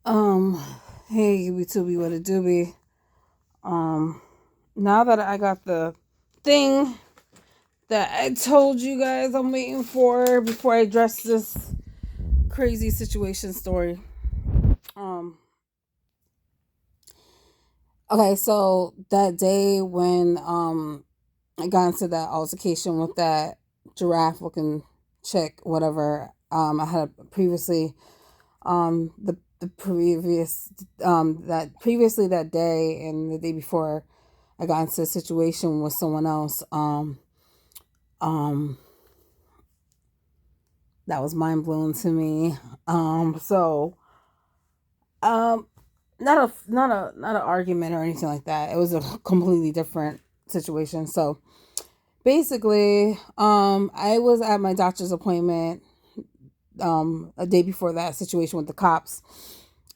Um, hey, YouTube, what it do be? Um, now that I got the thing that I told you guys I'm waiting for before I address this crazy situation story. Um, okay, so that day when I got into that altercation with that giraffe looking chick, whatever, I had previously the previous that previously that day and the day before I got into a situation with someone else um that was mind blowing to me. So um not an argument or anything like that. It was a completely different situation. So basically, I was at my doctor's appointment a day before that situation with the cops.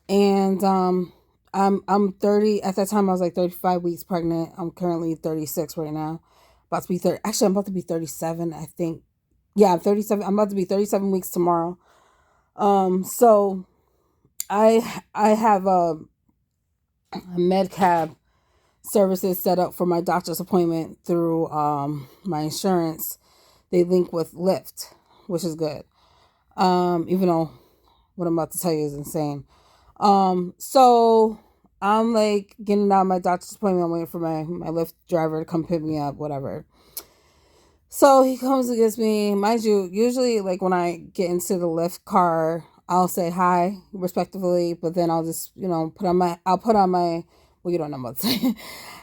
And I'm 30 at that time. I was like 35 weeks pregnant. I'm currently 36 right now. About to be 30. Actually, I'm about to be 37, I think. Yeah, I'm 37. I'm about to be 37 weeks tomorrow. So I have a med cab services set up for my doctor's appointment through my insurance. They link with Lyft, which is good. Even though what I'm about to tell you is insane. So I'm like getting out of my doctor's appointment. I'm waiting for my Lyft driver to come pick me up, whatever. So he comes and gets me. Mind you, usually like when I get into the Lyft car, I'll say hi respectively, but then I'll just, I'll put on my, well, you don't know what to say,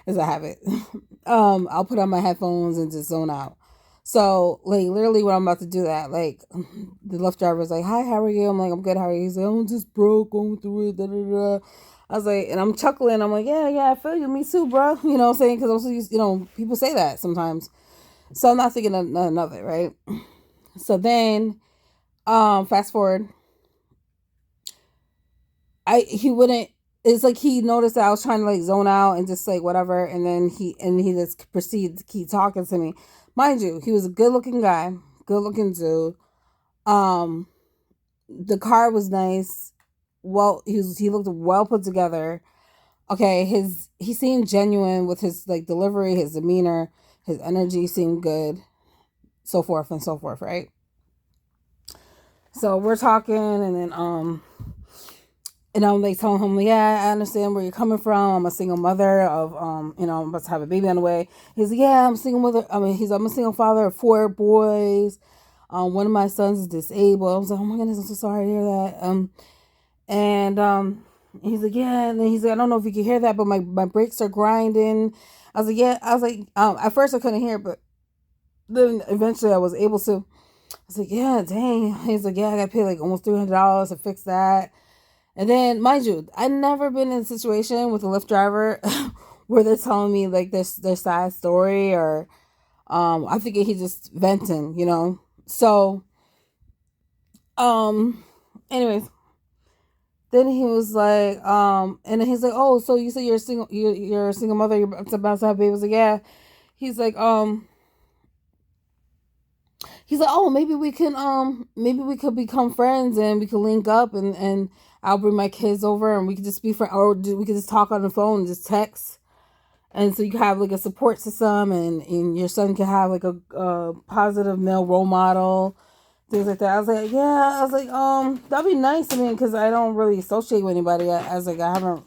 as I have it. I'll put on my headphones and just zone out. So like literally when I'm about to do that, like the Lyft driver's like, "Hi, how are you?" I'm like, "I'm good. How are you?" He's like, "I'm just broke, going through it." Da, da, da. I was like, and I'm chuckling. I'm like, "Yeah, yeah, I feel you. Me too, bro." You know what I'm saying? Because also, people say that sometimes. So I'm not thinking of none of it, right? So then, fast forward, he wouldn't. It's like he noticed that I was trying to like zone out and just like whatever, and then he just proceeded to keep talking to me. Mind you, he was a good looking guy, good looking dude. Um, the car was nice. Well, he looked well put together. Okay, he seemed genuine with his like delivery, his demeanor, his energy seemed good, so forth and so forth, right? So we're talking, and then I'm like telling him, yeah, I understand where you're coming from. I'm a single mother of I'm about to have a baby on the way. He's like, yeah, I'm a single mother. I'm a single father of 4 boys. One of my sons is disabled. I was like, oh my goodness, I'm so sorry to hear that. And he's like, yeah, and then he's like, I don't know if you can hear that, but my brakes are grinding. I was like, yeah. I was like, at first I couldn't hear, but then eventually I was able to. I was like, yeah, dang. He's like, yeah, I got to pay like almost $300 to fix that. And then, mind you, I've never been in a situation with a Lyft driver where they're telling me like their side story or I think he's just venting, you know. So, um, anyways, then he was like, and then he's like, oh, so you say you're a single, you're a single mother, you're about to have babies. Like, yeah. He's like, he's like, oh, maybe we could become friends and we could link up and I'll bring my kids over and we could just be friends, or we could just talk on the phone and just text. And so you can have like a support system, and your son can have like a positive male role model, things like that. I was like, yeah, I was like, that'd be nice. I mean, because I don't really associate with anybody. I was like, I haven't,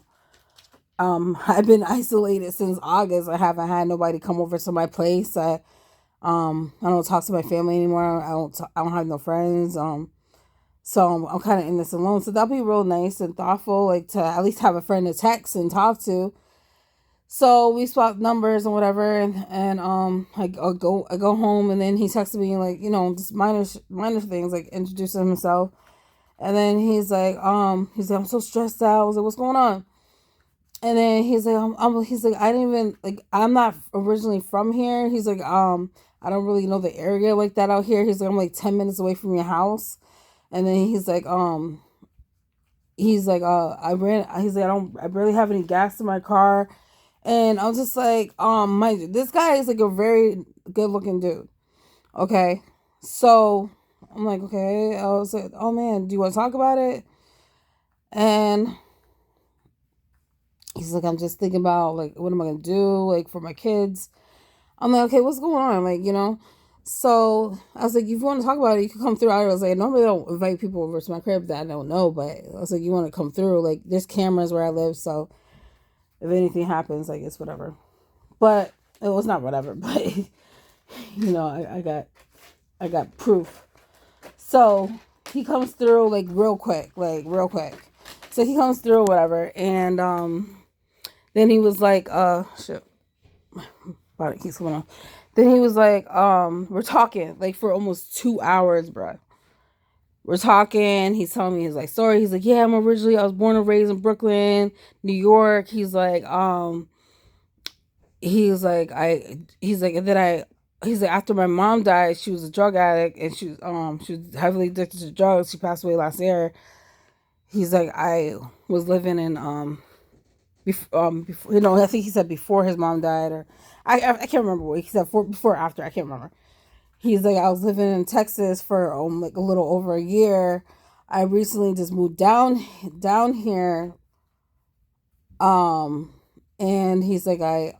I've been isolated since August. I haven't had nobody come over to my place. I don't talk to my family anymore. I don't have no friends. So I'm kind of in this alone. So that'll be real nice and thoughtful, like to at least have a friend to text and talk to. So we swapped numbers and whatever, and I go home, and then he texted me like just minor things like introducing himself, and then he's like, I'm so stressed out. I was like, what's going on? And then he's like, I didn't even like, I'm not originally from here. He's like, I don't really know the area like that out here. He's like, I'm like 10 minutes away from your house. And then he's like, I barely have any gas in my car. And I was just like, this guy is like a very good looking dude. Okay. So I'm like, okay. I was like, oh man, do you want to talk about it? And He's like, I'm just thinking about like, what am I gonna do like for my kids? I'm like, okay, what's going on? Like, So I was like, if you want to talk about it, you can come through. I was like, normally I don't invite people over to my crib that I don't know, but I was like, you want to come through? Like, there's cameras where I live, so if anything happens, like it's whatever. But it was not whatever. But I got proof. So he comes through like real quick, So he comes through, whatever, and then he was like, shit, body keeps coming on. Then he was like, we're talking like for almost 2 hours, bruh. We're talking. He's telling me, he's like, sorry. He's like, yeah, I was born and raised in Brooklyn, New York. He's like, and then he's like, after my mom died, she was a drug addict and she was heavily addicted to drugs. She passed away last year. He's like, I was living in, before, I think he said before his mom died, or I can't remember what he said, before or after, I can't remember. He's like, I was living in Texas for like a little over a year. I recently just moved down here. And he's like, I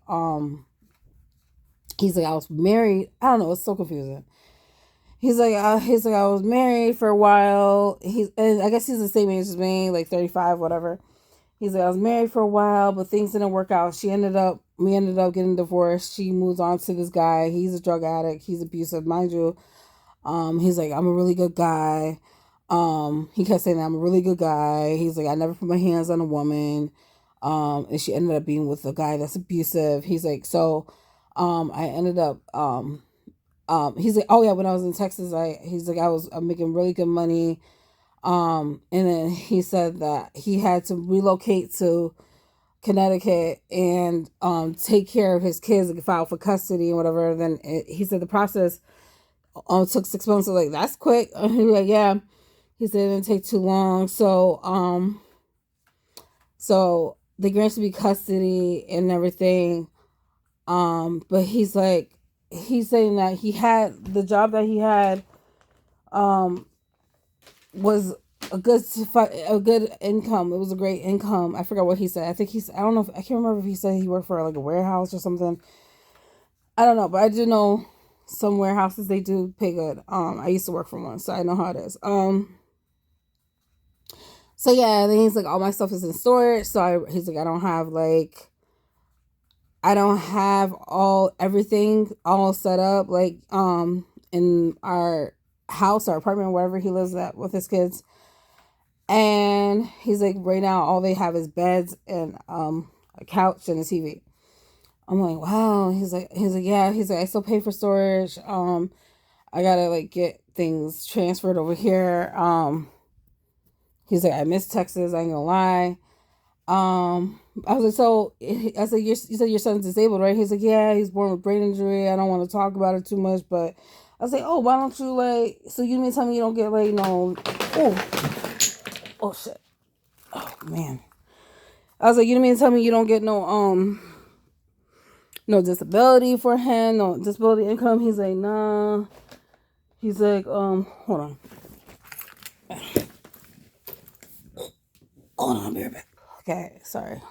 was married. I don't know, it's so confusing. He's like, I was married for a while. And I guess he's the same age as me, like 35, whatever. He's like, I was married for a while, but things didn't work out. We ended up getting divorced. She moves on to this guy. He's a drug addict. He's abusive, mind you. He's like, I'm a really good guy. He kept saying that I'm a really good guy. He's like, I never put my hands on a woman. And she ended up being with a guy that's abusive. He's like, so, I ended up, he's like, oh yeah, when I was in Texas, I'm making really good money. And then he said that he had to relocate to Connecticut and take care of his kids and file for custody and whatever. He said the process took 6 months. So like, that's quick. He was like, yeah. He said it didn't take too long. So they granted me custody and everything. But he's saying that he had the job that he had um was a good income. It was a great income. I forgot what he said. I don't know I can't remember if he said he worked for like a warehouse or something. I don't know, but I do know some warehouses, they do pay good. I used to work for one, so I know how it is. So yeah, then he's like, all my stuff is in storage. He's like, I don't have everything all set up like in our house or apartment, wherever he lives at with his kids. And he's like, right now all they have is beds and a couch and a TV. I'm like, wow. He's like, yeah. He's like, I still pay for storage. I gotta like get things transferred over here. He's like, I miss Texas. I ain't gonna lie. I was like, so I said, you said your son's disabled, right? He's like, yeah, he's born with brain injury. I don't want to talk about it too much, but I was like, oh, why don't you like? So you mean tell me you don't get like no? Oh shit. Oh man. I was like, you mean tell me you don't get no disability for him, no disability income? He's like, nah. He's like, hold on. Hold on, I'll be right back. Okay, sorry.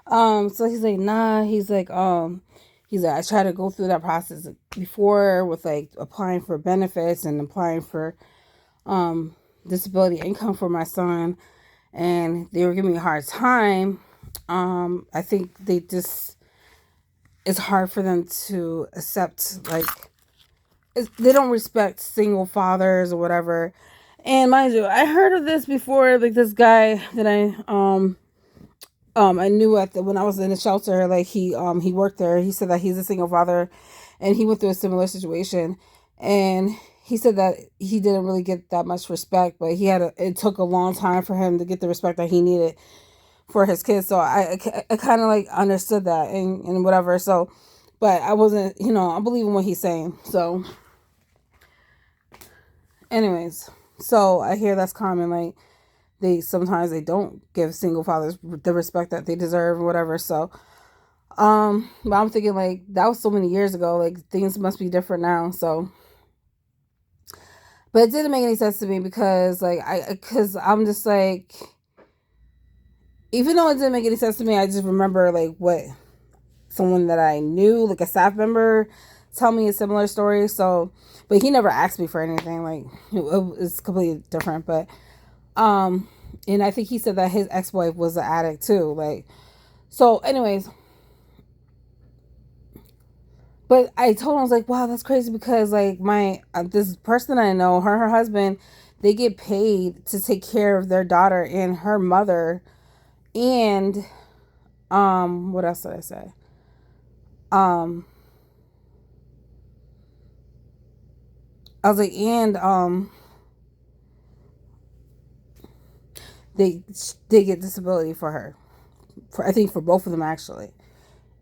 So he's like, nah. He's like, I tried to go through that process before with like applying for benefits and applying for disability income for my son, and they were giving me a hard time. I think it's hard for them to accept, like, they don't respect single fathers or whatever. And mind you, I heard of this before. Like this guy that I knew when I was in the shelter. Like he worked there. He said that he's a single father, and he went through a similar situation. And he said that he didn't really get that much respect, but it took a long time for him to get the respect that he needed for his kids. So I kind of like understood that and whatever. So, but I wasn't, I believe in what he's saying. So anyways, so I hear that's common. Like sometimes they don't give single fathers the respect that they deserve or whatever. So, but I'm thinking like that was so many years ago, like things must be different now. So, but it didn't make any sense to me because I'm just like, even though it didn't make any sense to me, I just remember like what someone that I knew, like a staff member, tell me a similar story. So, but he never asked me for anything. Like it's completely different. But and I think he said that his ex-wife was an addict too. Like, so anyways, but I told him, I was like, wow, that's crazy, because like my this person I know, her husband, they get paid to take care of their daughter and her mother, and what else did I say? Um I was like, and they they get disability for her, for I think for both of them actually.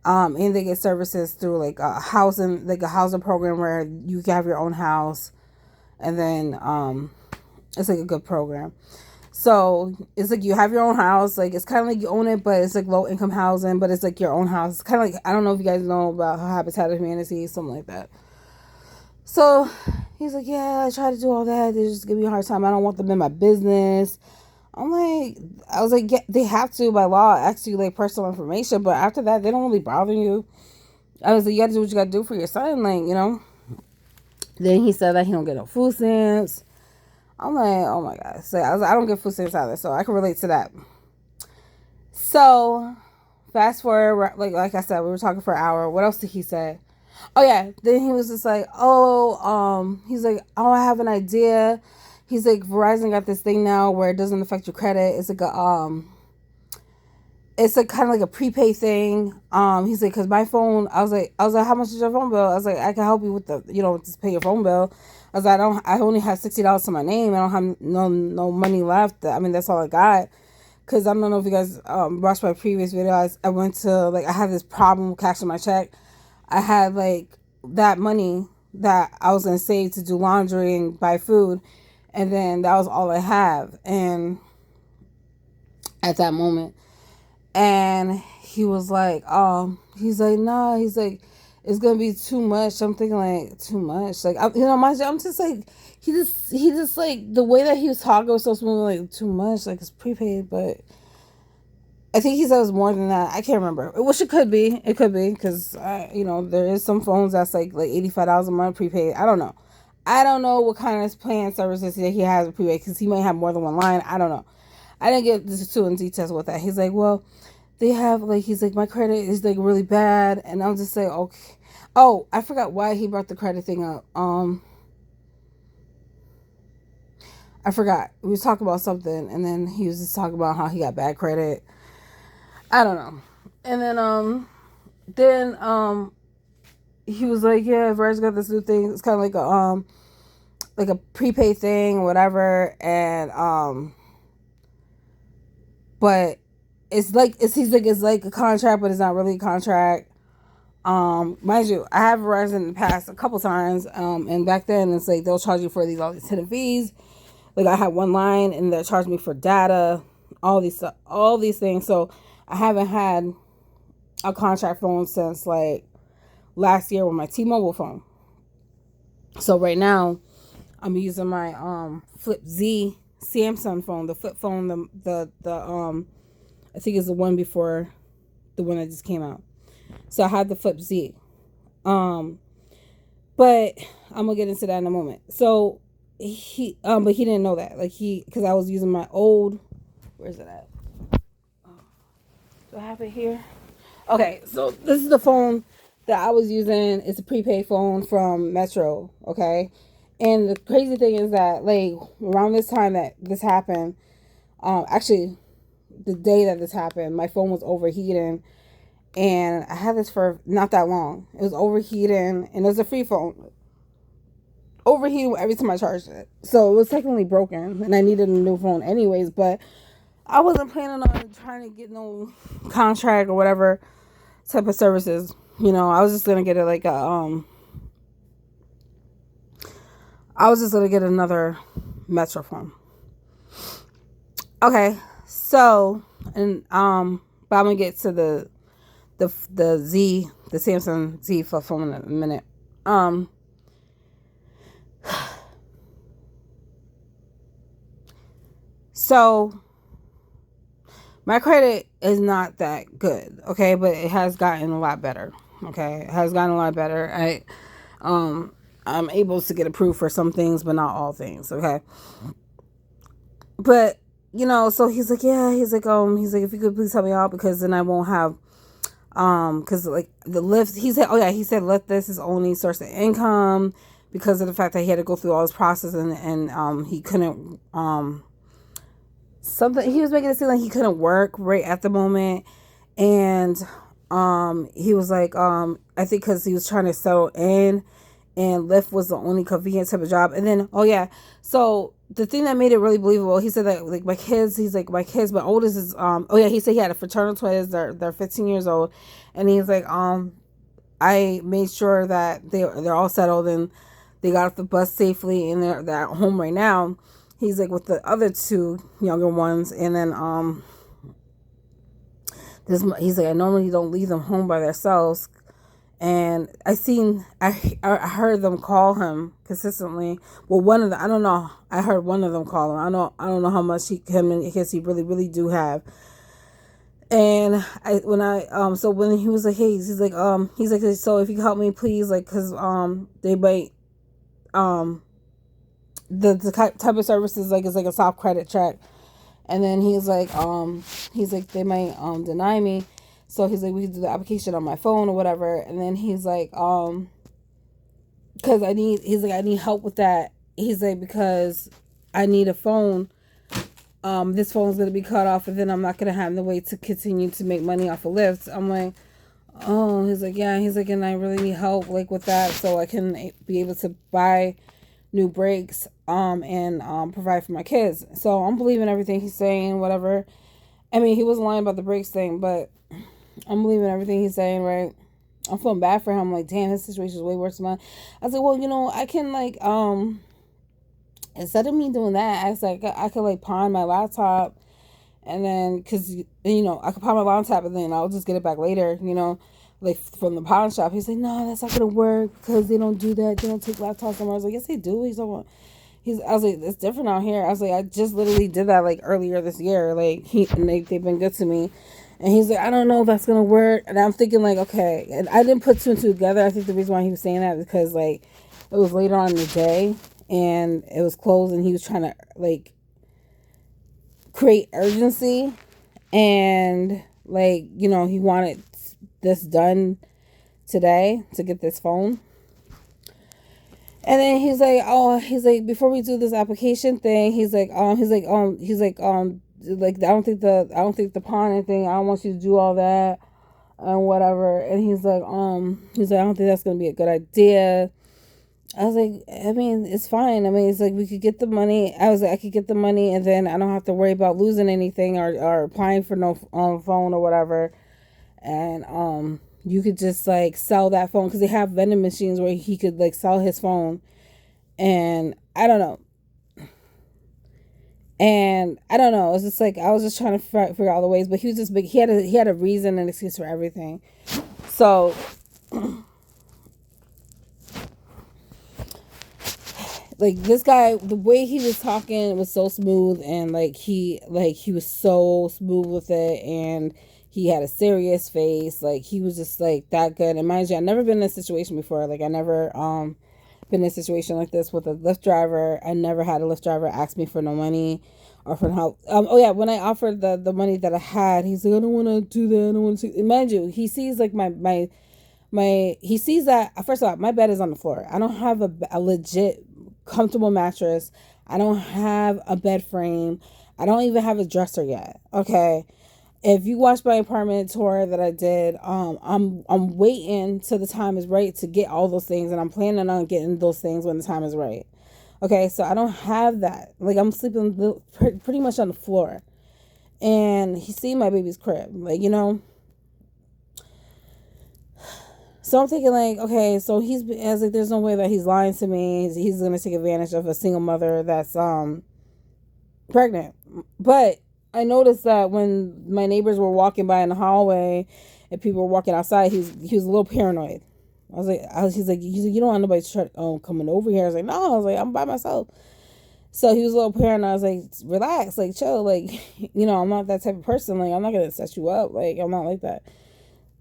And they get services through like a housing program where you can have your own house, and then it's like a good program. So it's like you have your own house, like it's kind of like you own it, but it's like low income housing, but it's like your own house. It's kind of like, I don't know if you guys know about Habitat of Humanity, something like that. So he's like, yeah, I try to do all that. They just give me a hard time. I don't want them in my business. I'm like, I was like, yeah, they have to by law ask you like personal information, but after that, they don't really bother you. I was like, you gotta do what you gotta do for your son, like, you know. Then he said that he don't get no food stamps. I'm like, oh my god. So I was like, I don't get food stamps either, so I can relate to that. So fast forward, like I said, we were talking for an hour. What else did he say? Oh yeah. Then he was just like, oh, he's like, oh, I have an idea. He's like, Verizon got this thing now where it doesn't affect your credit. It's a kind of like a prepaid thing. He's like, cause my phone, I was like, how much is your phone bill? I was like, I can help you with the, just pay your phone bill. I was like, I only have $60 to my name. I don't have no money left. I mean, that's all I got. Cause I don't know if you guys watched my previous videos. I went to like, I had this problem cashing my check. I had like that money that I was gonna save to do laundry and buy food, and then that was all I have. And at that moment, and he was like, he's like, nah, he's like, it's gonna be too much. I'm thinking like too much, like I'm just like, he just like the way that he was talking was so smooth, like too much, like it's prepaid, but I think he said it was more than that. I can't remember. Which it could be. It could be because there is some phones that's like $85 a month prepaid. I don't know. I don't know what kind of plan services that he has with prepaid, because he might have more than one line. I don't know. I didn't get too in details with that. He's like, well, they have like, he's like, my credit is like really bad, and I'm just like, okay. Oh, I forgot why he brought the credit thing up. I forgot. We was talking about something, and then he was just talking about how he got bad credit. I don't know. And then he was like, yeah, Verizon got this new thing. It's kind of like a prepaid thing or whatever, and but it's like a contract, but it's not really a contract. Mind you, I have Verizon in the past a couple times, and back then it's like they'll charge you for all these hidden fees. Like I had one line and they'll charge me for data, all these things. So I haven't had a contract phone since like last year with my T-Mobile phone. So right now I'm using my Flip Z Samsung phone, the flip phone, the I think it's the one before the one that just came out. So I had the Flip Z. But I'm gonna get into that in a moment. So but he didn't know that. Like because I was using my old, where's it at? Do I have it here? Okay, so this is the phone that I was using. It's a prepaid phone from Metro, okay? And the crazy thing is that, like, around this time that this happened, actually, the day that this happened, my phone was overheating, and I had this for not that long. It was overheating, and it was a free phone. Overheating every time I charged it. So it was technically broken, and I needed a new phone anyways, but I wasn't planning on trying to get no contract or whatever type of services. I was just gonna get it like I was just gonna get another Metro phone. Okay, so and but I'm gonna get to the Samsung Z flip phone in a minute. So my credit is not that good, okay, but it has gotten a lot better. Okay, it has gotten a lot better. Um I'm able to get approved for some things, but not all things. Okay, but so he's like, yeah, he's like, if you could please help me out because then I won't have because like the Lyft, he said, oh yeah, he said Lyft, this is only source of income because of the fact that he had to go through all this process and he couldn't something, he was making it seem like he couldn't work right at the moment. And he was like, I think because he was trying to settle in and Lyft was the only convenient type of job. And then, oh yeah, so the thing that made it really believable, he said that like my kids, he's like, my kids, my oldest is oh yeah, he said he had a fraternal twins, they're 15 years old. And he's like, I made sure that they're all settled and they got off the bus safely and they're at home right now. He's like with the other two younger ones. And then he's like, I normally don't leave them home by themselves. And I heard them call him consistently. Well, one of the, I don't know, I heard one of them call him. I don't know how much him and his he really, really do have. And so when he was like, hey, he's like, so if you can help me, please, like, cause, they might, the type of services, like, is like a soft credit check. And then he's like, they might, deny me. So he's like, we can do the application on my phone or whatever. And then he's like, cause I need help with that. He's like, because I need a phone. This phone's going to be cut off and then I'm not going to have the way to continue to make money off of Lyft. I'm like, oh, he's like, yeah. He's like, and I really need help like with that so I can be able to buy new brakes, and provide for my kids. So I'm believing everything he's saying, whatever. I mean, he wasn't lying about the brakes thing, but I'm believing everything he's saying, right? I'm feeling bad for him. I'm like, damn, his situation is way worse than mine. I was like, well, I can like, instead of me doing that, I was like, I could like pawn my laptop and then, cause I could pawn my laptop and then I'll just get it back later, like from the pawn shop. He's like, no, that's not gonna work because they don't do that. They don't take laptops anymore. I was like, yes, they do. I was like, it's different out here. I was like, I just literally did that like earlier this year. Like they've been good to me. And he's like, I don't know if that's gonna work. And I'm thinking like, okay. And I didn't put two and two together. I think the reason why he was saying that is because like it was later on in the day and it was closed and he was trying to like create urgency and like, he wanted this done today to get this phone. And then he's like, before we do this application thing, like, I don't think the pawn thing, I don't want you to do all that and whatever. And he's like, I don't think that's going to be a good idea. I was like, I mean, it's fine. I mean, it's like, we could get the money. I was like, I could get the money and then I don't have to worry about losing anything or applying for no phone or whatever. And, you could just like sell that phone because they have vending machines where he could like sell his phone. And I don't know. It's just like, I was just trying to figure out the ways, but he was just big. He had a reason and excuse for everything. So like this guy, the way he was talking was so smooth and like he was so smooth with it and he had a serious face. Like he was just like that good. And mind you, I've never been in a situation before. Like I never been in a situation like this with a Lyft driver. I never had a Lyft driver ask me for no money or for help. Oh yeah, when I offered the money that I had, he's like, I don't want to do that. I don't want to. Mind you, he sees like he sees that, first of all, my bed is on the floor. I don't have a legit comfortable mattress. I don't have a bed frame. I don't even have a dresser yet. Okay. If you watched my apartment tour that I did, I'm waiting till the time is right to get all those things, and I'm planning on getting those things when the time is right. Okay, so I don't have that. Like I'm sleeping pretty much on the floor, and he seen my baby's crib, like So I'm thinking like, okay, so I was like, there's no way that he's lying to me. He's gonna take advantage of a single mother that's pregnant, but I noticed that when my neighbors were walking by in the hallway and people were walking outside, he was a little paranoid. He's like, you don't want nobody coming over here. I was like, no, I'm by myself. So he was a little paranoid. I was like, relax, like chill, like, I'm not that type of person. Like, I'm not gonna set you up. Like, I'm not like that.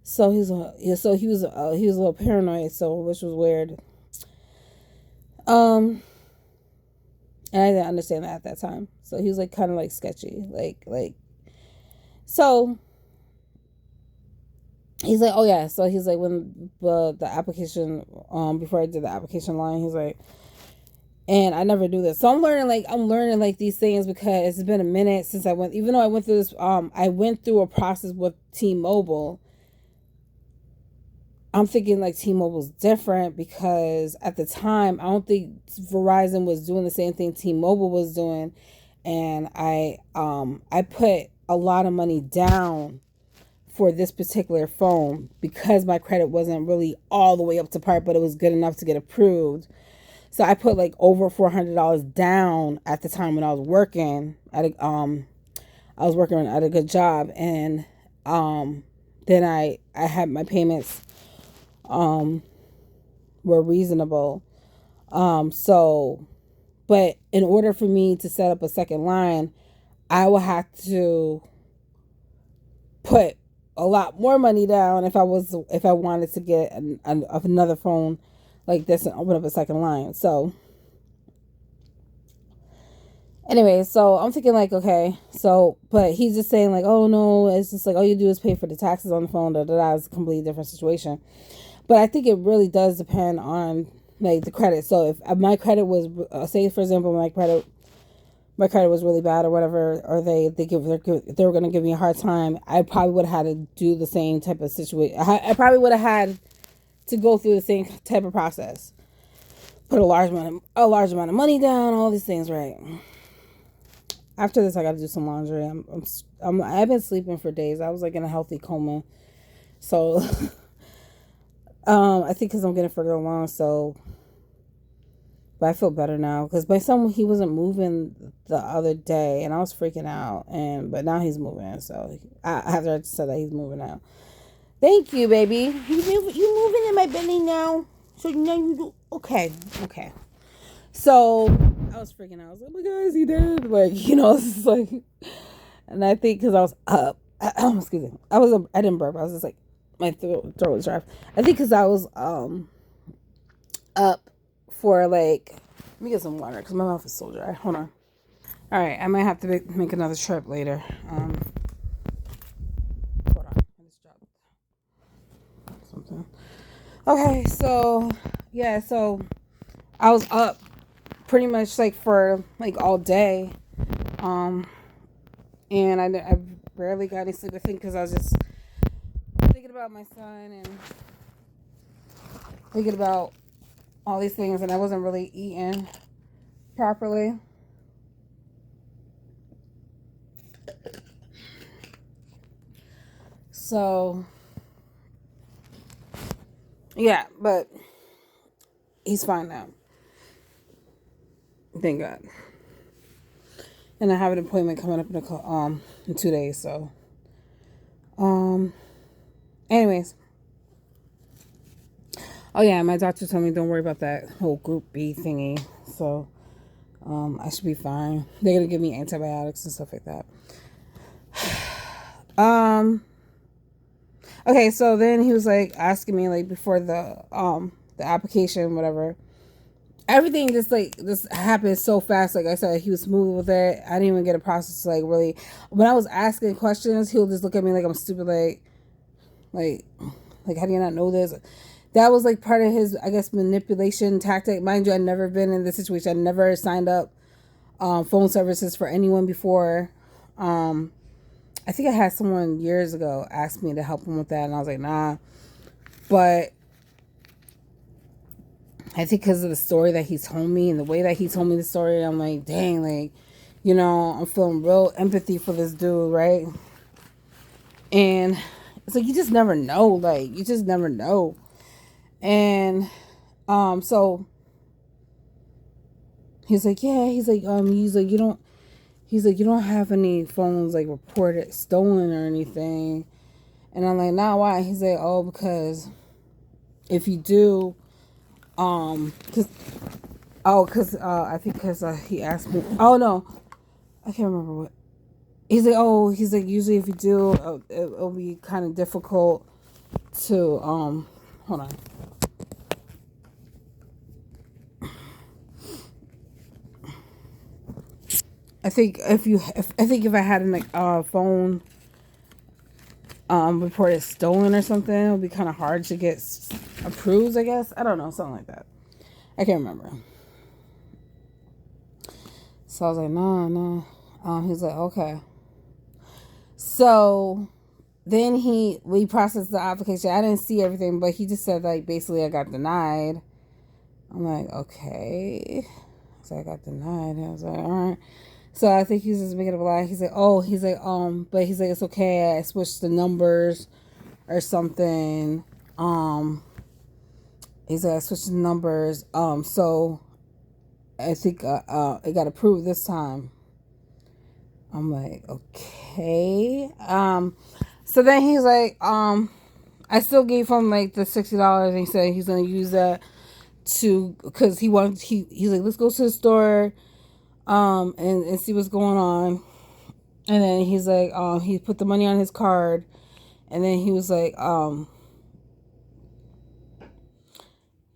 So he was a little paranoid. So, which was weird. Um, and I didn't understand that at that time. So he was like kind of like sketchy, like. So he's like, oh yeah. So he's like, when the application, before I did the application line, he's like, and I never do this. So I'm learning like these things because it's been a minute since I went, even though I went through this, I went through a process with T-Mobile. I'm thinking like T-Mobile's different because at the time, I don't think Verizon was doing the same thing T-Mobile was doing. And I put a lot of money down for this particular phone because my credit wasn't really all the way up to par, but it was good enough to get approved. So I put like over $400 down at the time when I was working at I was working at a good job, and then I had my payments were reasonable. So but in order for me to set up a second line, I would have to put a lot more money down if I wanted to get another phone like this and open up a second line. So anyway, so I'm thinking like, okay, so but he's just saying like, oh no, it's just like all you do is pay for the taxes on the phone. It's a completely different situation. But I think it really does depend on like the credit. So if my credit was, say for example, my credit was really bad or whatever, or they were going to give me a hard time, I probably would have had to do the same type of situation. I probably would have had to go through the same type of process, put a large amount of money down, all these things, right? After this, I got to do some laundry. I've been sleeping for days. I was like in a healthy coma, so I think because I'm getting further along, so. But I feel better now because my son, he wasn't moving the other day, and I was freaking out. But now he's moving, so after I said that he's moving out. Thank you, baby. You moving in my belly now, so now you do okay. So I was freaking out. I was like, oh my God, is he dead? Like, it's like, and I think because I was up, excuse me, I didn't burp. I was just like, my throat was dry. I think because I was up for like, let me get some water because my mouth is so dry. Hold on. All right, I might have to make another trip later. Hold on, I just dropped something. Okay, so yeah, so I was up pretty much like for like all day, and I barely got any sleep. I think because I was just thinking about my son and thinking about all these things, and I wasn't really eating properly. So yeah, but he's fine now. Thank God. And I have an appointment coming up in 2 days. So, anyways. Oh yeah, my doctor told me don't worry about that whole group B thingy. So, I should be fine. They're gonna give me antibiotics and stuff like that. Okay, so then he was like asking me like before the application, whatever. Everything just happened so fast. Like I said, he was smooth with it. I didn't even get a process to like really. When I was asking questions, he'll just look at me like I'm stupid. Like, how do you not know this? That was like part of his, I guess, manipulation tactic. Mind you, I'd never been in this situation. I never signed up phone services for anyone before. I think I had someone years ago ask me to help him with that, and I was like, nah. But I think because of the story that he told me and the way that he told me the story, I'm like, dang, like, I'm feeling real empathy for this dude, right? And it's like, you just never know. Like, you just never know. And, so he's like, yeah, you don't have any phones, like, reported stolen or anything. And I'm like, nah, why? He's like, oh, because if you do, because Oh, because I think because he asked me. Oh no, I can't remember what. He's like, oh, he's like, usually if you do, it'll be kind of difficult to Hold on. I think if I had a phone reported stolen or something, it would be kind of hard to get approved. I guess I don't know, something like that. I can't remember. So I was like, no, no. He's like, okay. So then we processed the application. I didn't see everything, but he just said like basically I got denied. I'm like, okay. So I got denied. I was like, all right. So I think he's just making up a lie. He's like, oh, but he's like, it's okay. I switched the numbers or something. He's like, I switched the numbers. So I think it got approved this time. I'm like, okay. So then he's like, I still gave him like the $60, and he said he's gonna use that because he's like, let's go to the store, and see what's going on. And then he's like, he put the money on his card, and then he was like,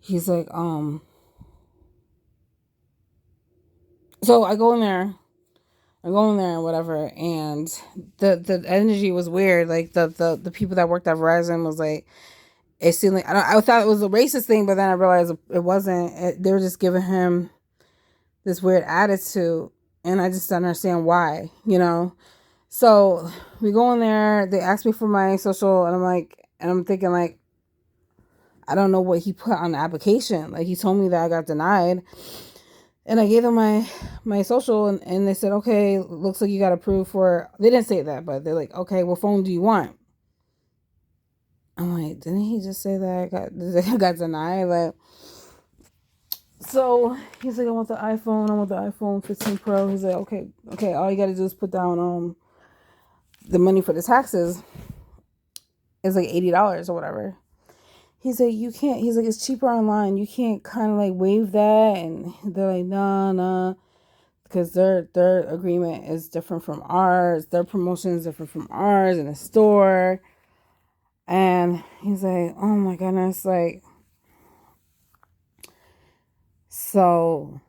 he's like, so I go in there and whatever, and the energy was weird. Like the people that worked at Verizon was like, it seemed like I thought it was a racist thing, but then I realized it wasn't. They were just giving him this weird attitude, and I just don't understand why, you know. So we go in there. They ask me for my social, and I'm thinking like, I don't know what he put on the application. Like he told me that I got denied, and I gave them my social, and they said, okay, looks like you got approved for. They didn't say that, but they're like, okay, what phone do you want? I'm like, didn't he just say that I got denied? Like, so he's like, I want the iPhone. I want the iPhone 15 Pro. He's like, okay, okay. All you got to do is put down the money for the taxes. It's like $80 or whatever. He's like, you can't. He's like, it's cheaper online. You can't kind of like waive that. And they're like, nah, nah, because their agreement is different from ours. Their promotion is different from ours in the store. And he's like, oh my goodness, like, so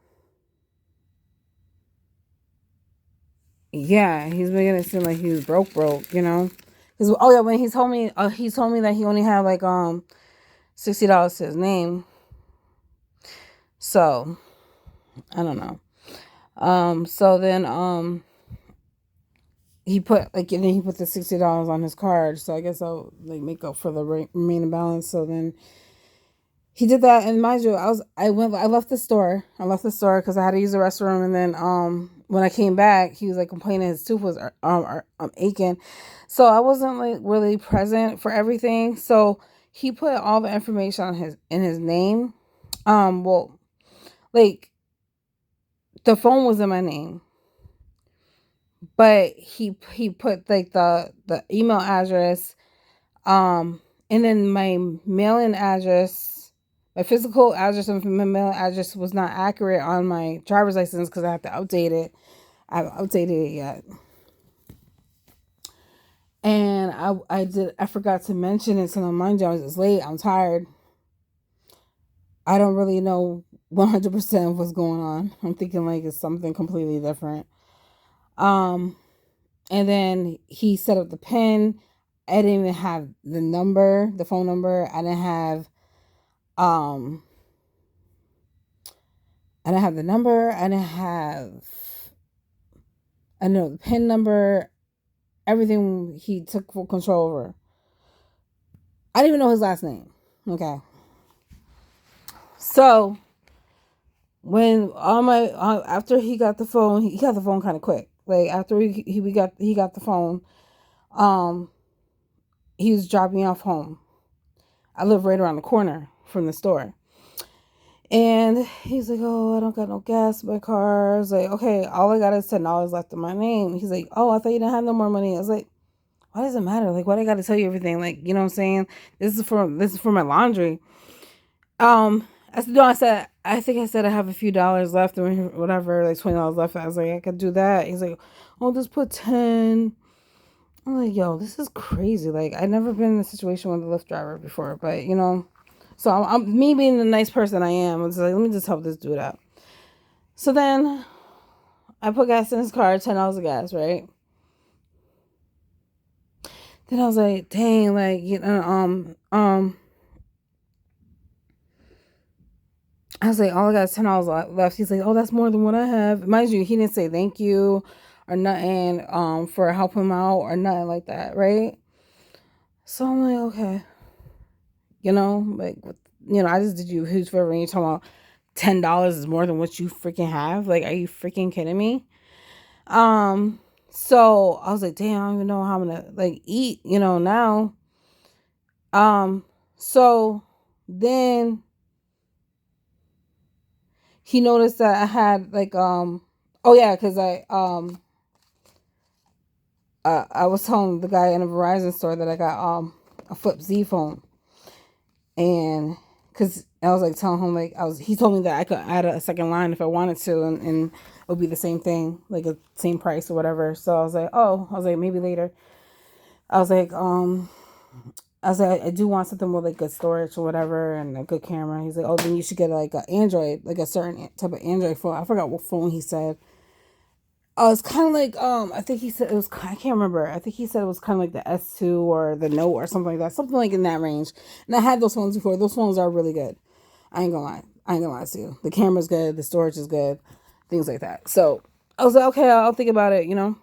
yeah, he's making it seem like he was broke, you know. Cause oh yeah, when he told me that he only had like $60 to his name. So I don't know. So then he put the $60 on his card. So I guess I'll like make up for the remaining balance. So then he did that, and mind you, I left the store. I left the store because I had to use the restroom, and then when I came back, he was like complaining his tooth was aching, so I wasn't like really present for everything. So he put all the information on his name. Well, like the phone was in my name, but he put like the email address, and then my mailing address, my physical address and my mailing address was not accurate on my driver's license because I have to update it. I haven't updated it yet. And I forgot to mention it, so mind you, it's late. I'm tired. I don't really know 100% of what's going on. I'm thinking like it's something completely different. Um, and then he set up the pin. I didn't even have the phone number. Um, I didn't have the number. I know the pin number. Everything he took full control over. I didn't even know his last name. Okay. So when all my after he got the phone kind of quick. Like after he got the phone, um, he was dropping me off home. I live right around the corner from the store. And he's like, oh, I don't got no gas in my car. I was like, okay, all I got is $10 left in my name. He's like, oh, I thought you didn't have no more money. I was like, why does it matter? Like, why do I got to tell you everything? Like, you know what I'm saying? This is for my laundry. I said, no, I think I said I have a few dollars left or whatever, like $20 left. I was like, I could do that. He's like, oh, just put 10. I'm like, yo, this is crazy. Like, I've never been in a situation with a Lyft driver before, but so me being the nice person I am, I was like, let me just help this dude out. So then I put gas in his car, $10 of gas, right? Then I was like, dang, like, I was like, all I got is $10 left. He's like, oh, that's more than what I have. Mind you, he didn't say thank you or nothing for helping him out or nothing like that, right? So I'm like, okay, like, I just did you a huge favor and you're talking about $10 is more than what you freaking have. Like, are you freaking kidding me? So I was like, damn, I don't even know how I'm gonna like eat, now. So then he noticed that I had like oh yeah, because I was telling the guy in a Verizon store that I got a Flip Z phone, and because I was like telling him like he told me that I could add a second line if I wanted to, and it would be the same thing, like a same price or whatever. So I was like maybe later. I was like I do want something with like good storage or whatever and a good camera. He's like, oh, then you should get like an Android, like a certain type of Android phone. I forgot what phone he said. Oh, it's kind of like I think he said it was. I can't remember. I think he said it was kind of like the S2 or the Note or something like that, something like in that range. And I had those phones before. Those phones are really good. I ain't gonna lie. I ain't gonna lie to you. The camera's good. The storage is good. Things like that. So I was like, okay, I'll think about it. And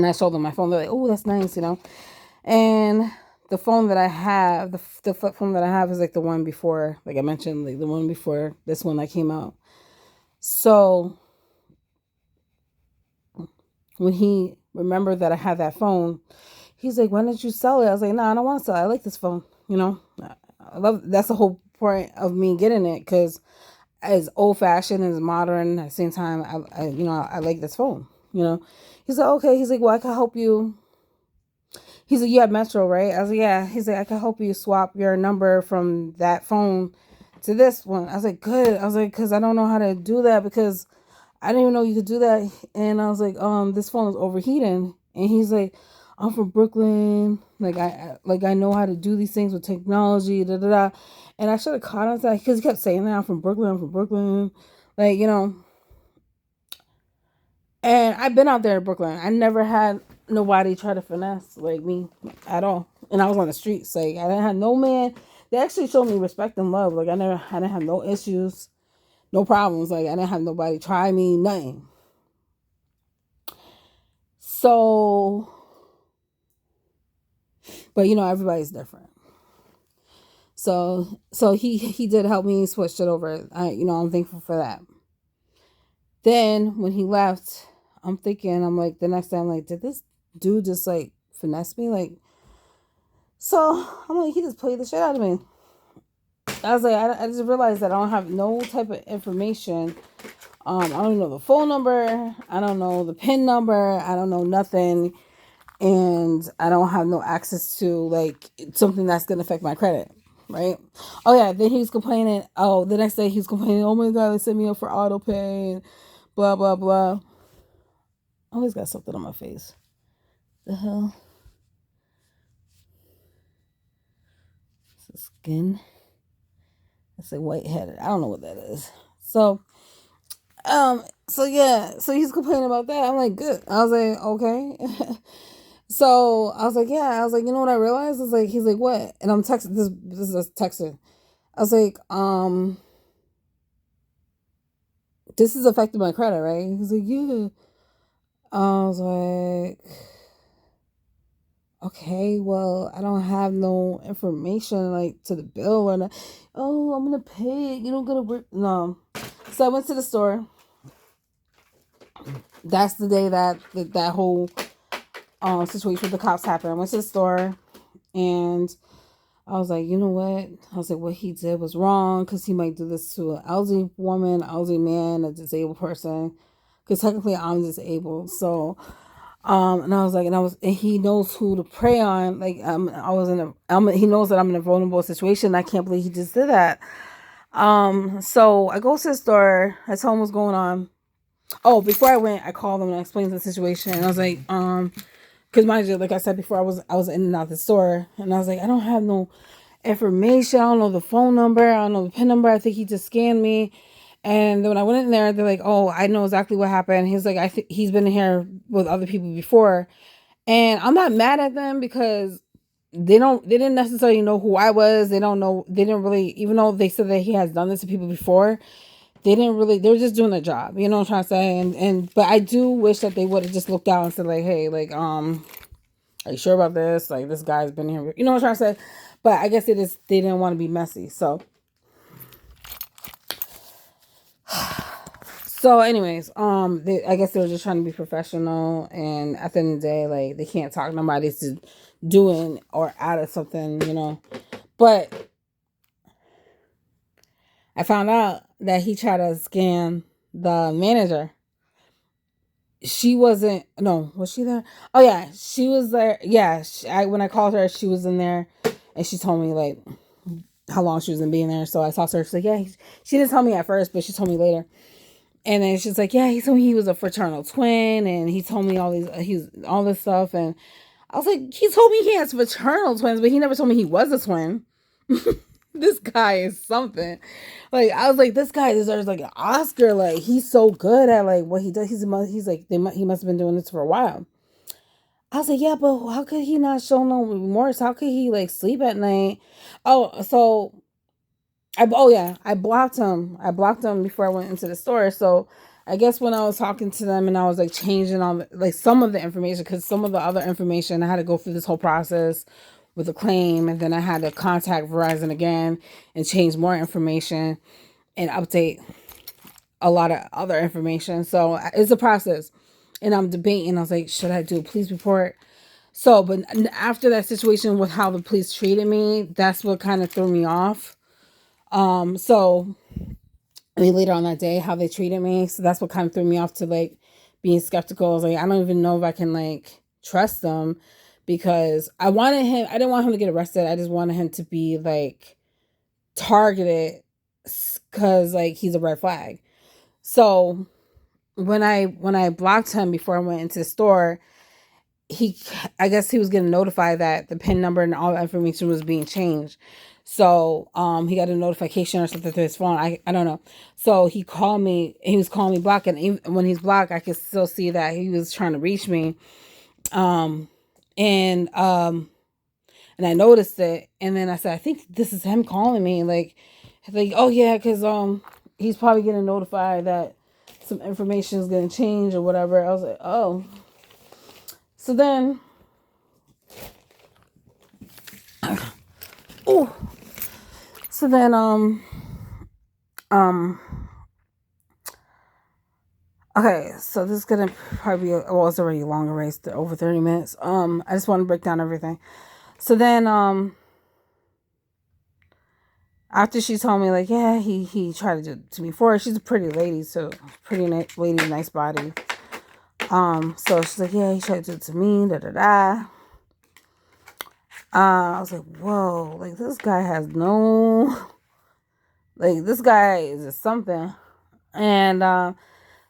I showed them my phone. They're like, oh, that's nice. And the phone that I have, the flip phone that I have is like the one before, like I mentioned, like the one before this one that came out. So when he remembered that I had that phone, he's like, why didn't you sell it? I was like, nah, I don't want to sell it. I like this phone. I love, that's the whole point of me getting it, because as old fashioned and as modern at the same time, I like this phone, He's like, okay. He's like, well, I can help you. He's like, you have Metro, right? I was like, yeah. He's like, I can help you swap your number from that phone to this one. I was like, good. I was like, because I don't know how to do that, because I didn't even know you could do that. And I was like, this phone is overheating. And he's like, I'm from Brooklyn. Like I know how to do these things with technology, da da da. And I should have caught on to that, because he kept saying that I'm from Brooklyn. I'm from Brooklyn. Like, and I've been out there in Brooklyn. I never had nobody try to finesse like me at all. And I was on the streets. Like, I didn't have no man. They actually showed me respect and love. Like, I didn't have no issues, no problems. Like, I didn't have nobody try me, nothing. So, but everybody's different. So he did help me switch it over. I'm thankful for that. Then when he left, I'm like, the next day I'm like, did this dude just like finesse me? Like, so I'm like, he just played the shit out of me. I was like, I just realized that I don't have no type of information. I don't even know the phone number. I don't know the PIN number. I don't know nothing. And I don't have no access to like something that's going to affect my credit. Right? Oh yeah, then he was complaining. Oh, the next day he was complaining, oh my God, they set me up for auto pay and blah, blah, blah. I always got something on my face. The hell? It's a skin. It's a white-headed. I don't know what that is. So yeah, so he's complaining about that. I'm like, good. I was like, okay. So I was like, yeah. I was like, you know what I realized? I was like, he's like, what? And I'm texting this is a texting. I was like, this is affecting my credit, right? He's like, yeah. I was like, okay, well, I don't have no information like to the bill or not. Oh, I'm gonna pay it. You don't gotta work. No. So I went to the store. That's the day that whole situation with the cops happened. I went to the store and I was like, you know what? I was like, what he did was wrong, because he might do this to an elderly woman, elderly man, a disabled person. Because technically I'm disabled. So, and I was like, and he knows who to prey on. Like, he knows that I'm in a vulnerable situation. I can't believe he just did that. So I go to the store. I told him what's going on. Oh, before I went, I called him and I explained the situation. And I was like, because mind you, like I said before, I was in and out the store, and I was like, I don't have no information. I don't know the phone number. I don't know the PIN number. I think he just scanned me. And then when I went in there, they're like, "Oh, I know exactly what happened." He's like, "I think he's been in here with other people before," and I'm not mad at them because they didn't necessarily know who I was. They don't know. They didn't really, even though they said that he has done this to people before. They didn't really. They were just doing their job. You know what I'm trying to say? And but I do wish that they would have just looked out and said like, "Hey, like, are you sure about this? Like, this guy's been here." You know what I'm trying to say? But I guess they didn't want to be messy. So anyways, I guess they were just trying to be professional, and at the end of the day, like, they can't talk nobody to doing or out of something, you know. But I found out that he tried to scam the manager. She wasn't. No, was she there? Oh yeah, she was there. Yeah, when I called her, she was in there, and she told me like how long she was in being there. So I talked to her. She's like, yeah. She didn't tell me at first, but she told me later. And then she's like, yeah, he told me he was a fraternal twin, and he told me all this stuff, and I was like, he told me he has fraternal twins, but he never told me he was a twin. This guy is something. Like, I was like, this guy deserves like an Oscar. Like, he's so good at like what he does. He's like he must have been doing this for a while. I was like, yeah, but how could he not show no remorse? How could he like sleep at night? Oh, so I blocked him. I blocked him before I went into the store. So I guess when I was talking to them and I was like changing on like some of the information, because some of the other information I had to go through this whole process with a claim, and then I had to contact Verizon again and change more information and update a lot of other information. So it's a process, and I'm debating. I was like, should I do a police report? So, but after that situation with how the police treated me, that's what kind of threw me off. So I mean, later on that day, how they treated me. So that's what kind of threw me off to like being skeptical. I was like, I don't even know if I can like trust them, because I didn't want him to get arrested. I just wanted him to be like targeted because like he's a red flag. So when I blocked him before I went into the store, he I guess he was getting notified that the PIN number and all the information was being changed. So he got a notification or something through his phone. I don't know. So he was calling me blocked, and even when he's blocked, I could still see that he was trying to reach me. Um and and I noticed it, and then I said, I think this is him calling me, like, oh yeah, because he's probably getting notified that some information is going to change or whatever. I was like, oh. So then, oh, so then, um, okay, so this is gonna probably be, well, it's already a longer race, over 30 minutes. I just want to break down everything. So then, after she told me, like, yeah, he tried to do it to me before. She's a pretty lady, so pretty lady, nice body. So she's like, yeah, he tried to do it to me, da da da. I was like, whoa, like, this guy has no, like, this guy is just something. And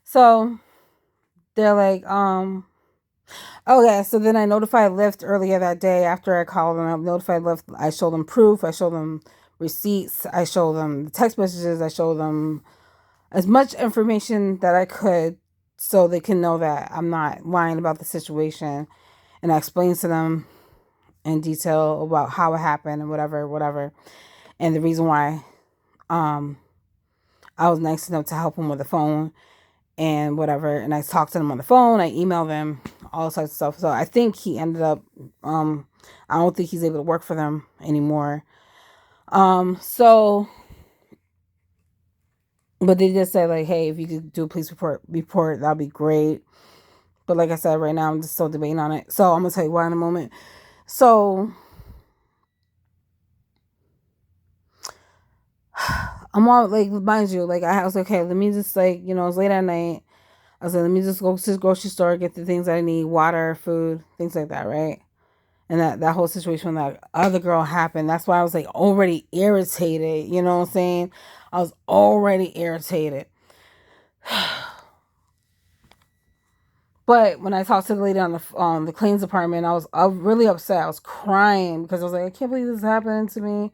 so they're like, okay, so then I notified Lyft earlier that day after I called them. I notified Lyft. I showed them proof. I showed them receipts. I showed them the text messages. I showed them as much information that I could, so they can know that I'm not lying about the situation. And I explained to them in detail about how it happened and whatever. And the reason why I was nice enough to help them with the phone and whatever. And I talked to them on the phone. I emailed them, all sorts of stuff. So I think he ended up, I don't think he's able to work for them anymore. So, but they just said like, hey, if you could do a police report, that'd be great. But like I said, right now I'm just still debating on it. So I'm gonna tell you why in a moment. So I'm all like, mind you, like, I was like, okay, let me just, like, you know, it's late at night. I was like, let me just go to the grocery store, get the things I need, water, food, things like that, right? And that whole situation when that other girl happened, that's why I was like already irritated. You know what I'm saying? I was already irritated. But when I talked to the lady on the cleans department, I was really upset. I was crying because I was like, I can't believe this is happening to me.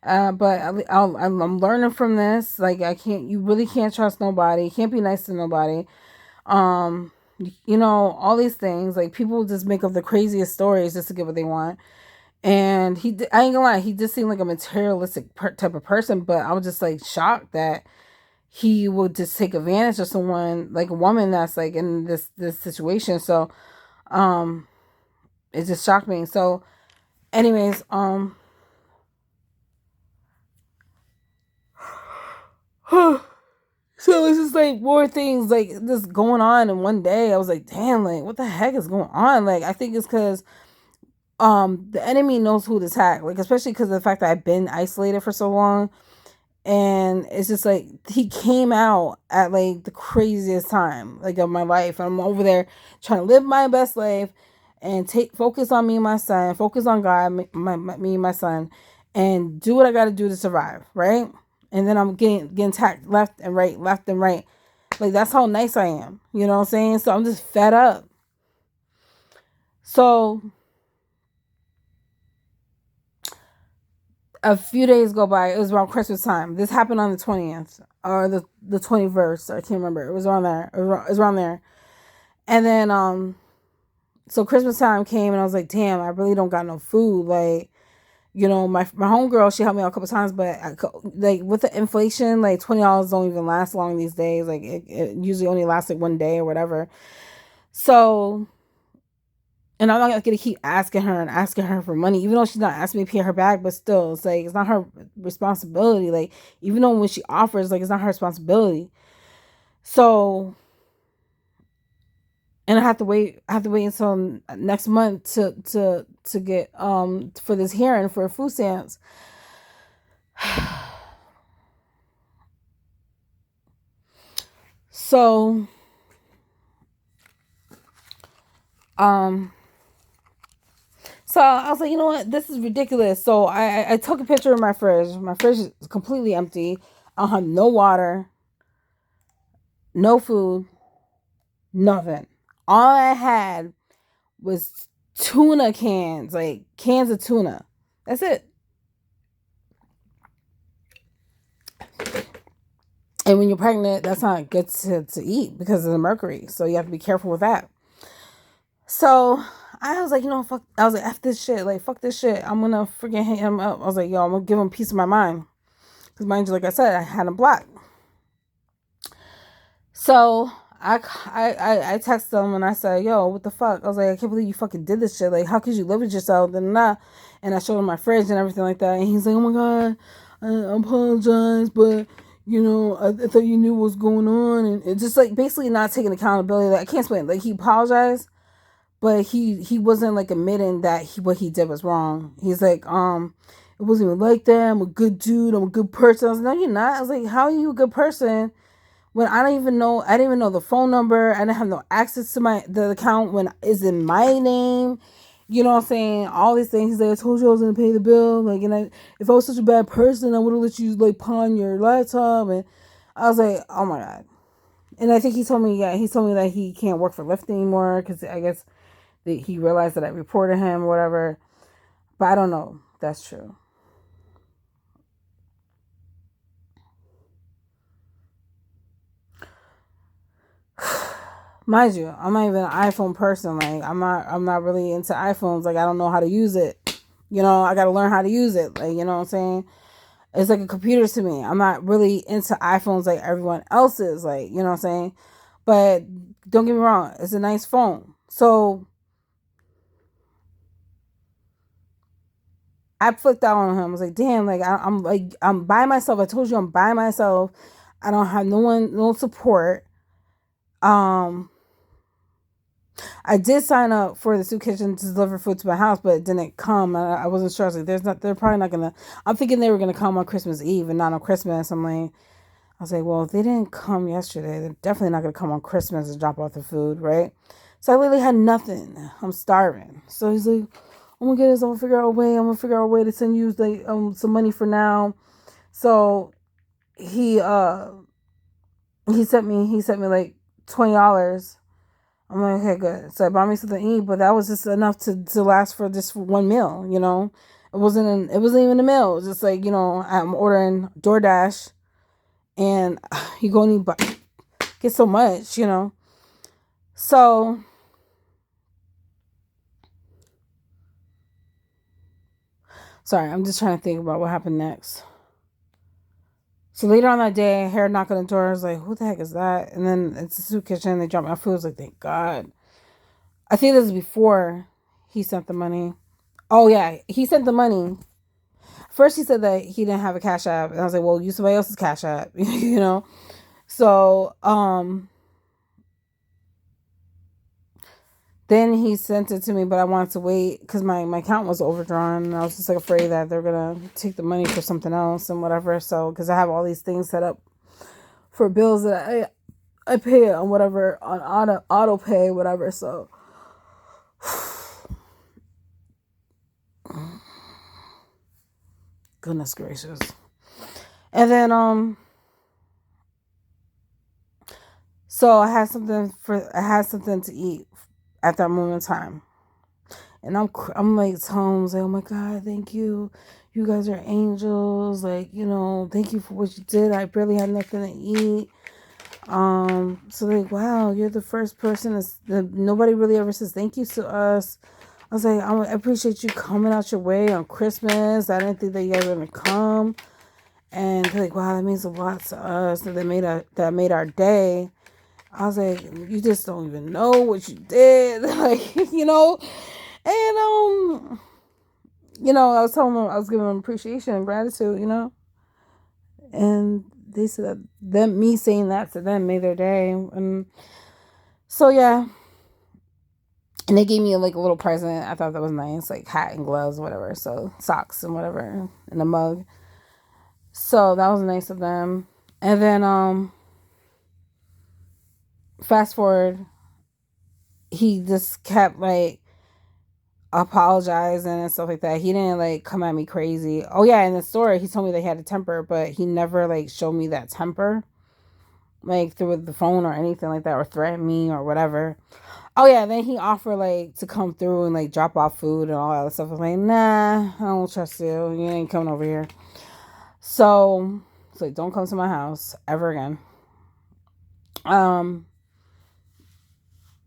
But I'm learning from this. Like, you really can't trust nobody. You can't be nice to nobody. Um, all these things. Like, people just make up the craziest stories just to get what they want. And I ain't gonna lie, he just seemed like a materialistic type of person. But I was just like shocked that he would just take advantage of someone, like a woman that's like in this situation. So, um, it just shocked me. So, anyways, so it's just like more things like just going on in one day. I was like, damn, like what the heck is going on? Like, I think it's because the enemy knows who to attack, like especially because of the fact that I've been isolated for so long. And it's just like he came out at like the craziest time like of my life. I'm over there trying to live my best life and take focus on me and my son, focus on God, me and my son, and do what I got to do to survive, right? And then I'm getting attacked left and right, left and right. Like, that's how nice I am, you know what I'm saying? So I'm just fed up. So a few days go by. It was around Christmas time. This happened on the 20th or the 21st. I can't remember. It was around there. It was around there. And then so Christmas time came and I was like, damn, I really don't got no food. Like, my homegirl, she helped me out a couple times, but like with the inflation, like $20 don't even last long these days. Like it usually only lasts like one day or whatever. So, and I'm not gonna keep asking her for money, even though she's not asking me to pay her back. But still, it's like it's not her responsibility. Like, even though when she offers, like, it's not her responsibility. So, and I have to wait. I have to wait until next month to get for this hearing for food stamps. So, um. So I was like, you know what? This is ridiculous. So I took a picture of my fridge. My fridge is completely empty. I don't have no water, no food, nothing. All I had was tuna cans, like cans of tuna. That's it. And when you're pregnant, that's not good to eat because of the mercury. So you have to be careful with that. So I was like, fuck. I was like, F this shit. Like, fuck this shit. I'm gonna freaking hit him up. I was like, yo, I'm gonna give him a piece of my mind. Because mind you, like I said, I had him blocked. So I texted him and I said, yo, what the fuck? I was like, I can't believe you fucking did this shit. Like, how could you live with yourself? And I showed him my fridge and everything like that. And he's like, oh my God, I apologize, but I thought you knew what was going on. And it's just like basically not taking accountability. Like, I can't explain. Like, he apologized, but he wasn't like admitting that what he did was wrong. He's like, it wasn't even like that. I'm a good dude. I'm a good person. I was like, no, you're not. I was like, how are you a good person when I didn't even know the phone number. I didn't have no access to the account when it's in my name. You know what I'm saying? All these things. He's like, I told you I was gonna pay the bill. Like, and if I was such a bad person, I would have let you like pawn your laptop. And I was like, oh my God. And I think he told me that he can't work for Lyft anymore because I guess that he realized that I reported him or whatever. But I don't know if that's true. Mind you, I'm not even an iPhone person. Like, I'm not really into iPhones. Like, I don't know how to use it. I got to learn how to use it. Like, you know what I'm saying? It's like a computer to me. I'm not really into iPhones like everyone else is. Like, you know what I'm saying? But don't get me wrong, it's a nice phone. So I flipped out on him. I was like, damn, like I'm by myself. I told you I'm by myself. I don't have no support. Um, I did sign up for the soup kitchen to deliver food to my house, but it didn't come. I wasn't sure. I was like, they're probably not gonna. I'm thinking they were gonna come on Christmas Eve and not on Christmas. I was like, well, if they didn't come yesterday, they're definitely not gonna come on Christmas and drop off the food, right? So I literally had nothing. I'm starving. So he's like, I'm gonna get this. I'm gonna figure out a way. I'm gonna figure out a way to send you like some money for now. So he he sent me like $20. I'm like, okay, good. So I bought me something to eat, but that was just enough to last for just one meal. It wasn't even a meal. It was just like, I'm ordering DoorDash, and you go and get so much. So sorry, I'm just trying to think about what happened next. So later on that day, I heard knock on the door. I was like, who the heck is that? And then it's the soup kitchen. They dropped my food. I was like, thank God. I think this is before he sent the money. Oh, yeah. He sent the money. First, he said that he didn't have a Cash App. And I was like, well, use somebody else's Cash App, So, then he sent it to me, but I wanted to wait because my account was overdrawn. And I was just like afraid that they're going to take the money for something else and whatever. So, because I have all these things set up for bills that I pay on whatever, on auto pay, whatever. So, goodness gracious. And then, so I had something to eat at that moment in time. And I'm like, Tom's like, oh my God, thank you. You guys are angels. Like, thank you for what you did. I barely had nothing to eat. So like, wow, you're the first person nobody really ever says thank you to us. I was like, I appreciate you coming out your way on Christmas. I didn't think that you guys were gonna come. And they're like, wow, that means a lot to us. That made our day. I was like, you just don't even know what you did. Like, And I was telling them, I was giving them appreciation and gratitude, and they said that me saying that to them made their day. And so yeah, and they gave me like a little present. I thought that was nice, like hat and gloves, whatever. So socks and whatever, and a mug. So that was nice of them. And then fast forward, he just kept like apologizing and stuff like that. He didn't like come at me crazy. Oh yeah, in the store he told me they had a temper, but he never like showed me that temper like through the phone or anything like that, or threaten me or whatever. Oh yeah, then he offered like to come through and like drop off food and all that stuff. I was like, nah, I don't trust you. You ain't coming over here. So it's like, don't come to my house ever again. Um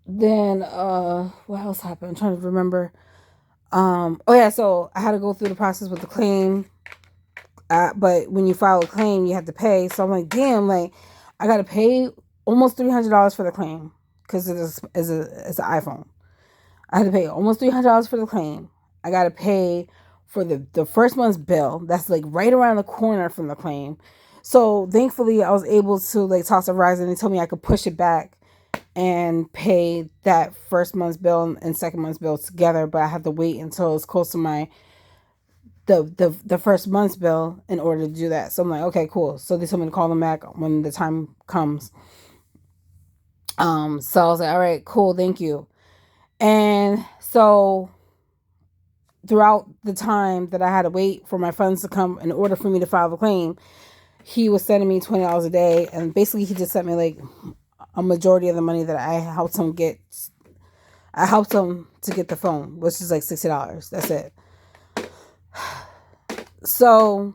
then what else happened? I'm trying to remember. Oh yeah, so I had to go through the process with the claim. But when you file a claim, you have to pay. So I'm like, damn, like I gotta pay almost $300 for the claim because it's an iPhone. I had to pay almost $300 for the claim. I gotta pay for the first month's bill. That's like right around the corner from the claim. So thankfully, I was able to like talk to Verizon. They told me I could push it back and pay that first month's bill and second month's bill together, but I have to wait until it's close to my the first month's bill in order to do that. So I'm like, okay, cool. So they told me to call them back when the time comes. So I was like, all right, cool, thank you. And so throughout the time that I had to wait for my funds to come in order for me to file the claim, he was sending me $20 a day, and basically he just sent me like a majority of the money that I helped him get. I helped him to get the phone, which is like $60. That's it. So,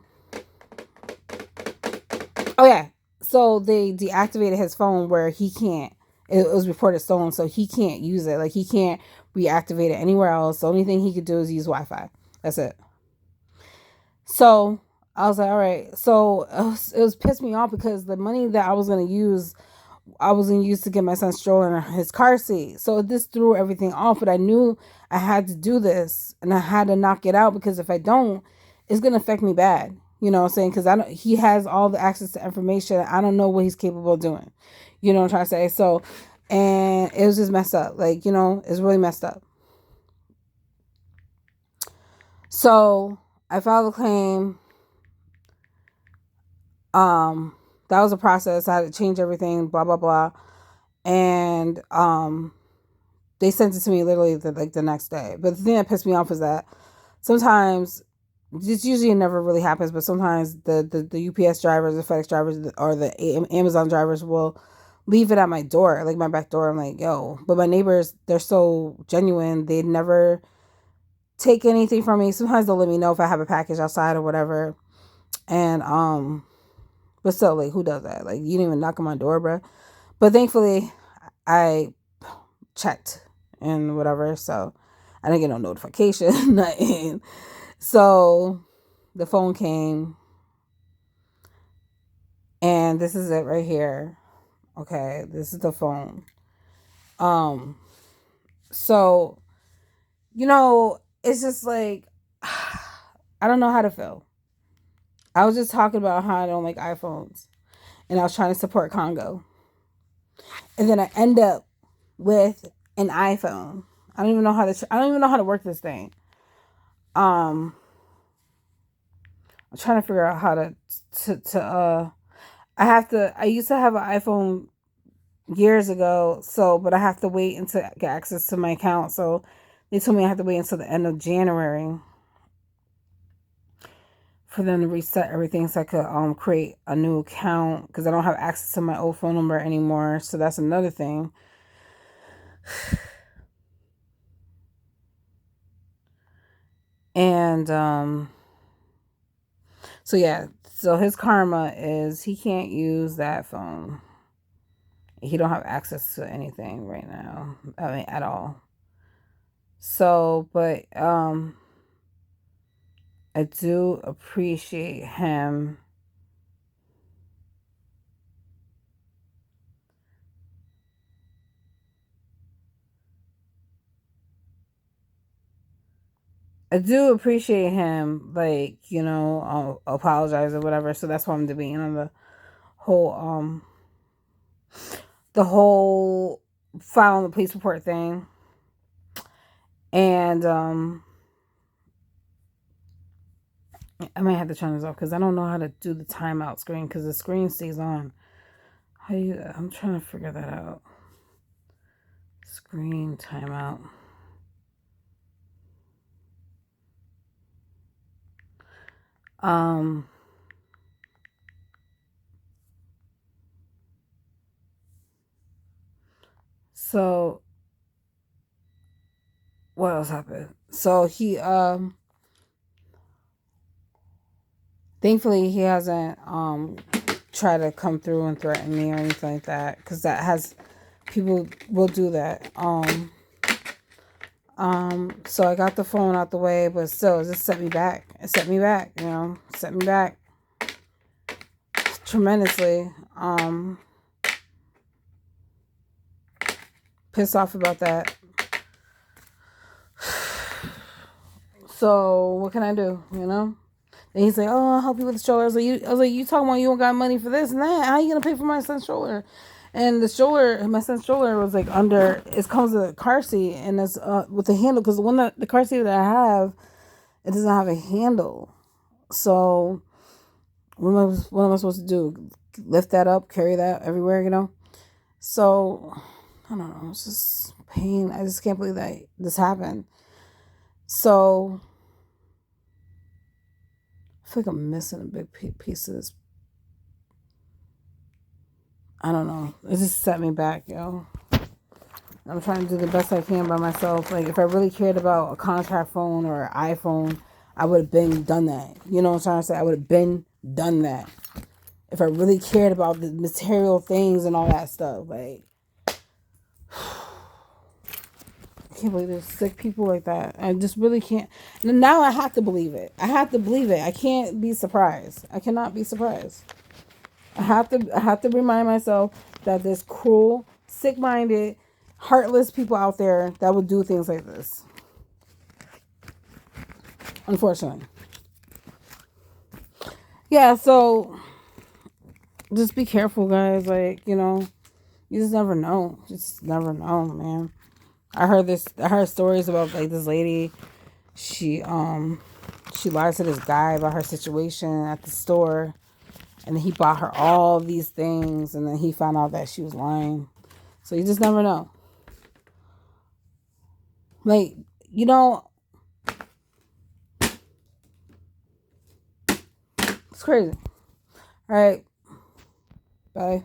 oh yeah. So they deactivated his phone where he can't. It was reported stolen, so he can't use it. Like he can't reactivate it anywhere else. The only thing he could do is use Wi-Fi. That's it. So I was like, all right. So it was pissed me off because the money that I was gonna use to get my son stroller in his car seat. So this threw everything off. But I knew I had to do this and I had to knock it out because if I don't, it's gonna affect me bad. You know what I'm saying? Because he has all the access to information. I don't know what he's capable of doing. You know what I'm trying to say? So, and it was just messed up. Like, it's really messed up. So I filed a claim. That was a process. I had to change everything, blah, blah, blah. And, they sent it to me literally the next day. But the thing that pissed me off is that sometimes, this usually never really happens, but sometimes the UPS drivers, the FedEx drivers, or the Amazon drivers will leave it at my door, like my back door. I'm like, yo, but my neighbors, they're so genuine. They never take anything from me. Sometimes they'll let me know if I have a package outside or whatever. And but still, like, who does that? Like, you didn't even knock on my door, bruh. But thankfully, I checked and whatever, so I didn't get no notification, nothing. So the phone came, and this is it right here. Okay, this is the phone. Um, so it's just like I don't know how to feel. I was just talking about how I don't like iPhones, and I was trying to support Congo, and then I end up with an iPhone. I don't even know how to. I don't even know how to work this thing. Um, I'm trying to figure out how to. I used to have an iPhone years ago, but I have to wait until I get access to my account. So they told me I have to wait until the end of January for them to reset everything so I could create a new account, because I don't have access to my old phone number anymore. So that's another thing. And so yeah, so his karma is he can't use that phone. He don't have access to anything right now. I mean, at all. So, but I do appreciate him. I do appreciate him, like, apologize or whatever. So that's why I'm debating on whole um the whole filing the police report thing. And I might have to turn this off because I don't know how to do the timeout screen, because the screen stays on. I'm trying to figure that out. Screen timeout. So what else happened? So he thankfully he hasn't tried to come through and threaten me or anything like that, because that has people will do that. So I got the phone out the way, but still, it just set me back. It set me back, set me back tremendously. Pissed off about that. So what can I do? And he's like, "Oh, I'll help you with the stroller." I was like, "You talking about you don't got money for this and that? How are you gonna pay for my son's stroller?" And my son's stroller was like under. It comes with a car seat, and it's with a handle, because the car seat that I have, it doesn't have a handle. So what am I supposed to do? Lift that up, carry that everywhere, So I don't know. It's just pain. I just can't believe that this happened. So I feel like I'm missing a big piece of this. I don't know. It just set me back, yo. I'm trying to do the best I can by myself. Like, if I really cared about a contract phone or an iPhone, I would have been done that. You know what I'm trying to say? I would have been done that. If I really cared about the material things and all that stuff. Like, I can't believe there's sick people like that. I just really can't. Now I have to believe it. I have to believe it. I can't be surprised. I cannot be surprised. I have to remind myself that there's cruel, sick-minded, heartless people out there that would do things like this. Unfortunately. Yeah, so just be careful, guys. Like, you just never know. Just never know, man. I heard stories about, like, this lady. She lied to this guy about her situation at the store, and then he bought her all these things, and then he found out that she was lying. So you just never know. Like, you know, it's crazy. All right. Bye.